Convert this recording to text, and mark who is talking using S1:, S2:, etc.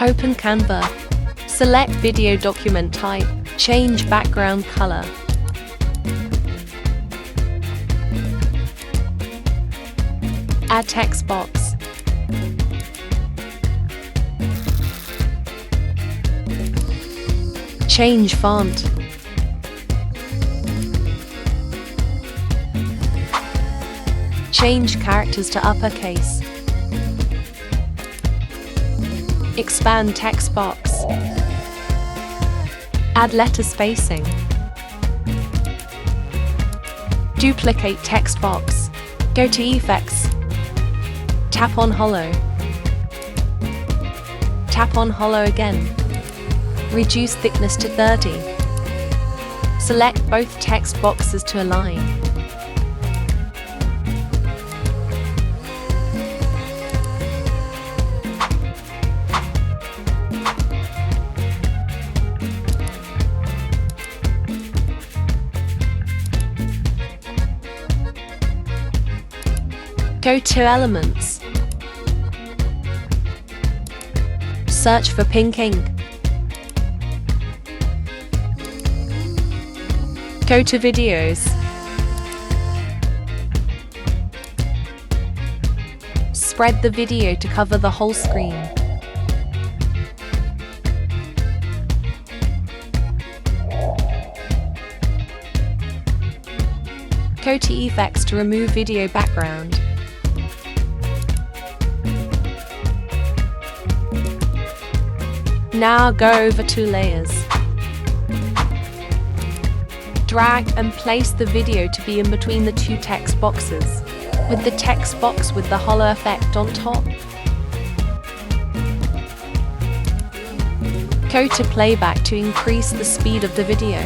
S1: Open Canva. Select video document type. Change background color. Add text box. Change font. Change characters to uppercase. Expand text box. Add letter spacing. Duplicate text box. Go to Effects. Tap on Hollow. Tap on Hollow again. Reduce thickness to 30. Select both text boxes to align. Go to Elements. Search for pink ink. Go to Videos. Spread the video to cover the whole screen. Go to Effects to remove video background. Now go over 2 layers. Drag and place the video to be in between the 2 text boxes, with the text box with the hollow effect on top. Go to Playback to increase the speed of the video.